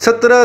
17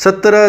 17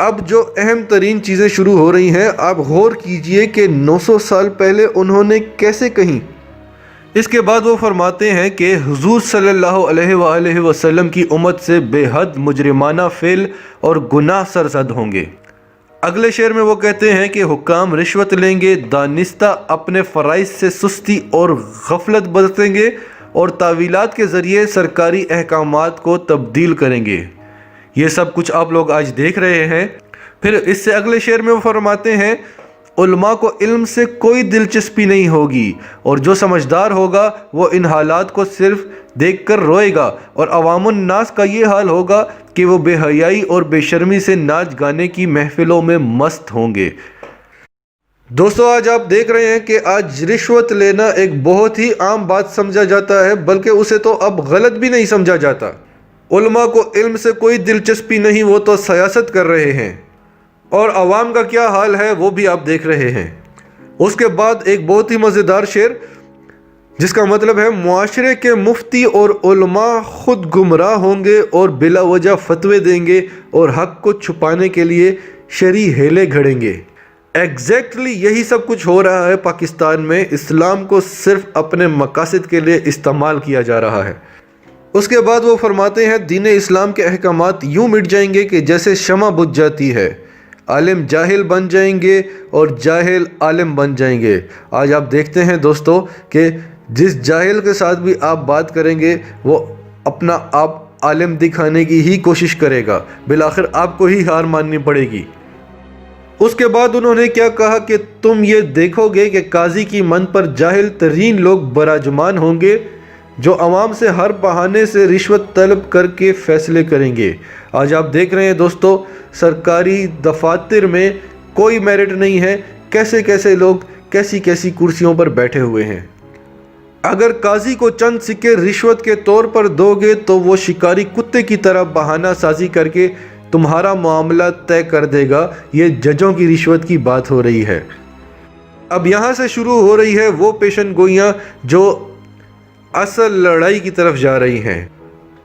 اب جو اہم ترین چیزیں شروع ہو رہی ہیں، آپ غور کیجئے کہ 900 سال پہلے انہوں نے کیسے کہیں۔ اس کے بعد وہ فرماتے ہیں کہ حضور صلی اللہ علیہ وآلہ وسلم کی امت سے بے حد مجرمانہ فعل اور گناہ سرزد ہوں گے۔ اگلے شعر میں وہ کہتے ہیں کہ حکام رشوت لیں گے، دانستہ اپنے فرائض سے سستی اور غفلت برتیں گے اور تعویلات کے ذریعے سرکاری احکامات کو تبدیل کریں گے۔ یہ سب کچھ آپ لوگ آج دیکھ رہے ہیں۔ پھر اس سے اگلے شعر میں وہ فرماتے ہیں علماء کو علم سے کوئی دلچسپی نہیں ہوگی اور جو سمجھدار ہوگا وہ ان حالات کو صرف دیکھ کر روئے گا، اور عوام الناس کا یہ حال ہوگا کہ وہ بے حیائی اور بے شرمی سے ناچ گانے کی محفلوں میں مست ہوں گے۔ دوستو، آج آپ دیکھ رہے ہیں کہ آج رشوت لینا ایک بہت ہی عام بات سمجھا جاتا ہے، بلکہ اسے تو اب غلط بھی نہیں سمجھا جاتا۔ علماء کو علم سے کوئی دلچسپی نہیں، وہ تو سیاست کر رہے ہیں، اور عوام کا کیا حال ہے وہ بھی آپ دیکھ رہے ہیں۔ اس کے بعد ایک بہت ہی مزیدار شعر جس کا مطلب ہے معاشرے کے مفتی اور علماء خود گمراہ ہوں گے اور بلا وجہ فتوے دیں گے اور حق کو چھپانے کے لیے شرعی ہیلے گھڑیں گے۔ ایگزیکٹلی یہی سب کچھ ہو رہا ہے پاکستان میں۔ اسلام کو صرف اپنے مقاصد کے لیے استعمال کیا جا رہا ہے۔ اس کے بعد وہ فرماتے ہیں دین اسلام کے احکامات یوں مٹ جائیں گے کہ جیسے شمع بجھ جاتی ہے، عالم جاہل بن جائیں گے اور جاہل عالم بن جائیں گے۔ آج آپ دیکھتے ہیں دوستو کہ جس جاہل کے ساتھ بھی آپ بات کریں گے وہ اپنا آپ عالم دکھانے کی ہی کوشش کرے گا، بالآخر آپ کو ہی ہار ماننی پڑے گی۔ اس کے بعد انہوں نے کیا کہا کہ تم یہ دیکھو گے کہ قاضی کی من پر جاہل ترین لوگ براجمان ہوں گے جو عوام سے ہر بہانے سے رشوت طلب کر کے فیصلے کریں گے۔ آج آپ دیکھ رہے ہیں دوستو، سرکاری دفاتر میں کوئی میرٹ نہیں ہے، کیسے کیسے لوگ کیسی کیسی کرسیوں پر بیٹھے ہوئے ہیں۔ اگر قاضی کو چند سکے رشوت کے طور پر دو گے تو وہ شکاری کتے کی طرح بہانہ سازی کر کے تمہارا معاملہ طے کر دے گا۔ یہ ججوں کی رشوت کی بات ہو رہی ہے۔ اب یہاں سے شروع ہو رہی ہے وہ پیشن گوئیاں جو اصل لڑائی کی طرف جا رہی ہیں۔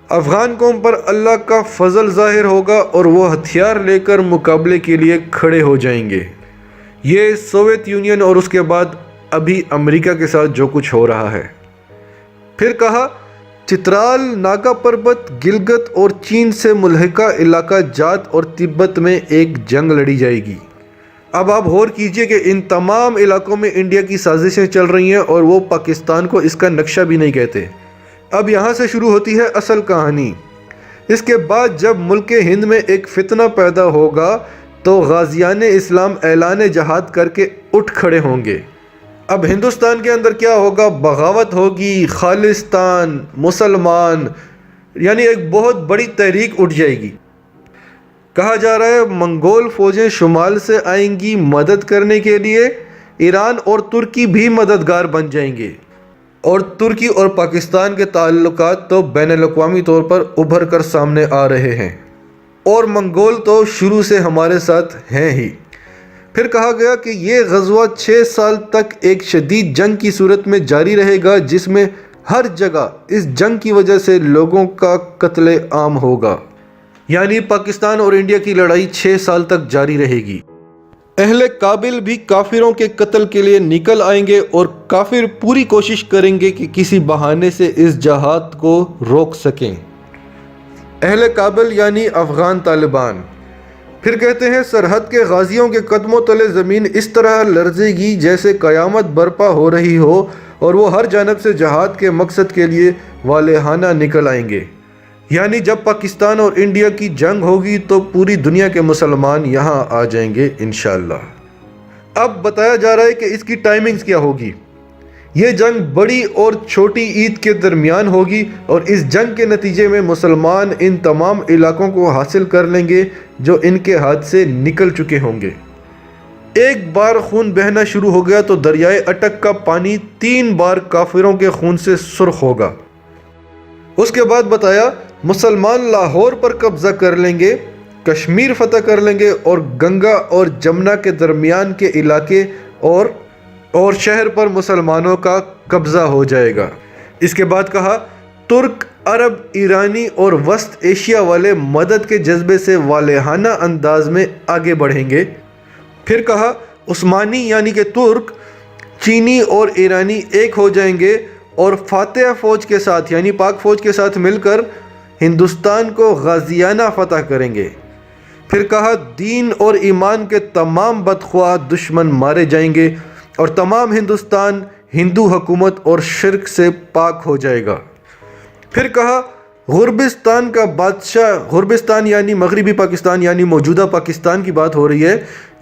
افغان قوم پر اللہ کا فضل ظاہر ہوگا اور وہ ہتھیار لے کر مقابلے کے لیے کھڑے ہو جائیں گے۔ یہ سوویت یونین اور اس کے بعد ابھی امریکہ کے ساتھ جو کچھ ہو رہا ہے۔ پھر کہا چترال، ناگا پربت، گلگت اور چین سے ملحقہ علاقہ جات اور تبت میں ایک جنگ لڑی جائے گی۔ اب آپ غور کیجئے کہ ان تمام علاقوں میں انڈیا کی سازشیں چل رہی ہیں اور وہ پاکستان کو اس کا نقشہ بھی نہیں کہتے۔ اب یہاں سے شروع ہوتی ہے اصل کہانی۔ اس کے بعد جب ملک ہند میں ایک فتنہ پیدا ہوگا تو غازیان اسلام اعلان جہاد کر کے اٹھ کھڑے ہوں گے۔ اب ہندوستان کے اندر کیا ہوگا؟ بغاوت ہوگی، خالصتان، مسلمان، یعنی ایک بہت بڑی تحریک اٹھ جائے گی۔ کہا جا رہا ہے منگول فوجیں شمال سے آئیں گی مدد کرنے کے لیے، ایران اور ترکی بھی مددگار بن جائیں گے، اور ترکی اور پاکستان کے تعلقات تو بین الاقوامی طور پر ابھر کر سامنے آ رہے ہیں، اور منگول تو شروع سے ہمارے ساتھ ہیں ہی۔ پھر کہا گیا کہ یہ غزوہ 6 سال تک ایک شدید جنگ کی صورت میں جاری رہے گا جس میں ہر جگہ اس جنگ کی وجہ سے لوگوں کا قتل عام ہوگا، یعنی پاکستان اور انڈیا کی لڑائی 6 سال تک جاری رہے گی۔ اہل کابل بھی کافروں کے قتل کے لیے نکل آئیں گے اور کافر پوری کوشش کریں گے کہ کسی بہانے سے اس جہاد کو روک سکیں۔ اہل کابل یعنی افغان طالبان۔ پھر کہتے ہیں سرحد کے غازیوں کے قدموں تلے زمین اس طرح لرزے گی جیسے قیامت برپا ہو رہی ہو، اور وہ ہر جانب سے جہاد کے مقصد کے لیے والہانہ نکل آئیں گے۔ یعنی جب پاکستان اور انڈیا کی جنگ ہوگی تو پوری دنیا کے مسلمان یہاں آ جائیں گے انشاءاللہ۔ اب بتایا جا رہا ہے کہ اس کی ٹائمنگز کیا ہوگی۔ یہ جنگ بڑی اور چھوٹی عید کے درمیان ہوگی، اور اس جنگ کے نتیجے میں مسلمان ان تمام علاقوں کو حاصل کر لیں گے جو ان کے ہاتھ سے نکل چکے ہوں گے۔ ایک بار خون بہنا شروع ہو گیا تو دریائے اٹک کا پانی 3 بار کافروں کے خون سے سرخ ہوگا۔ اس کے بعد بتایا مسلمان لاہور پر قبضہ کر لیں گے، کشمیر فتح کر لیں گے، اور گنگا اور جمنا کے درمیان کے علاقے اور شہر پر مسلمانوں کا قبضہ ہو جائے گا۔ اس کے بعد کہا ترک عرب، ایرانی اور وسط ایشیا والے مدد کے جذبے سے والہانہ انداز میں آگے بڑھیں گے۔ پھر کہا عثمانی یعنی کہ ترک، چینی اور ایرانی ایک ہو جائیں گے اور فاتح فوج کے ساتھ یعنی پاک فوج کے ساتھ مل کر ہندوستان کو غازیانہ فتح کریں گے۔ پھر کہا دین اور ایمان کے تمام بدخواہ دشمن مارے جائیں گے اور تمام ہندوستان ہندو حکومت اور شرک سے پاک ہو جائے گا۔ پھر کہا غربستان کا بادشاہ، غربستان یعنی مغربی پاکستان یعنی موجودہ پاکستان کی بات ہو رہی ہے،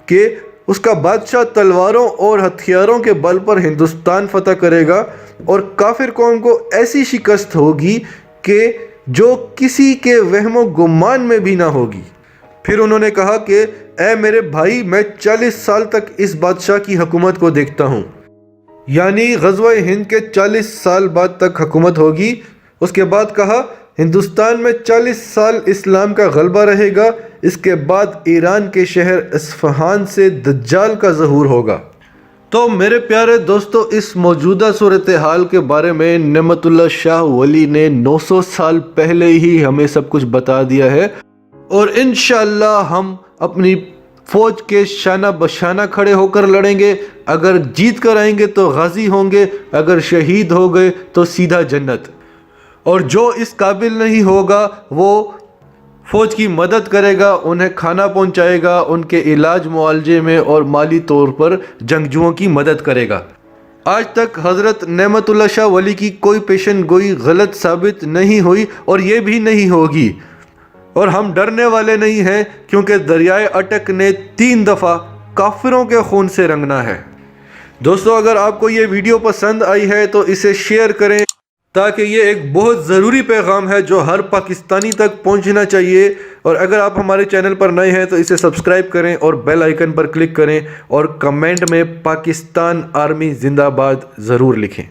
کہ اس کا بادشاہ تلواروں اور ہتھیاروں کے بل پر ہندوستان فتح کرے گا اور کافر قوم کو ایسی شکست ہوگی کہ جو کسی کے وہم و گمان میں بھی نہ ہوگی۔ پھر انہوں نے کہا کہ اے میرے بھائی، میں 40 سال تک اس بادشاہ کی حکومت کو دیکھتا ہوں، یعنی غزوہ ہند کے 40 سال بعد تک حکومت ہوگی۔ اس کے بعد کہا ہندوستان میں 40 سال اسلام کا غلبہ رہے گا، اس کے بعد ایران کے شہر اصفہان سے دجال کا ظہور ہوگا۔ تو میرے پیارے دوستو، اس موجودہ صورتحال کے بارے میں نعمت اللہ شاہ ولی نے 900 سال پہلے ہی ہمیں سب کچھ بتا دیا ہے، اور انشاءاللہ ہم اپنی فوج کے شانہ بشانہ کھڑے ہو کر لڑیں گے۔ اگر جیت کر آئیں گے تو غازی ہوں گے، اگر شہید ہو گئے تو سیدھا جنت۔ اور جو اس قابل نہیں ہوگا وہ فوج کی مدد کرے گا، انہیں کھانا پہنچائے گا، ان کے علاج معالجے میں اور مالی طور پر جنگجوؤں کی مدد کرے گا۔ آج تک حضرت نعمت اللہ شاہ ولی کی کوئی پیشن گوئی غلط ثابت نہیں ہوئی اور یہ بھی نہیں ہوگی، اور ہم ڈرنے والے نہیں ہیں، کیونکہ دریائے اٹک نے 3 دفعہ کافروں کے خون سے رنگنا ہے۔ دوستو، اگر آپ کو یہ ویڈیو پسند آئی ہے تو اسے شیئر کریں، تاکہ یہ ایک بہت ضروری پیغام ہے جو ہر پاکستانی تک پہنچنا چاہیے۔ اور اگر آپ ہمارے چینل پر نئے ہیں تو اسے سبسکرائب کریں اور بیل آئیکن پر کلک کریں، اور کمنٹ میں پاکستان آرمی زندہ باد ضرور لکھیں۔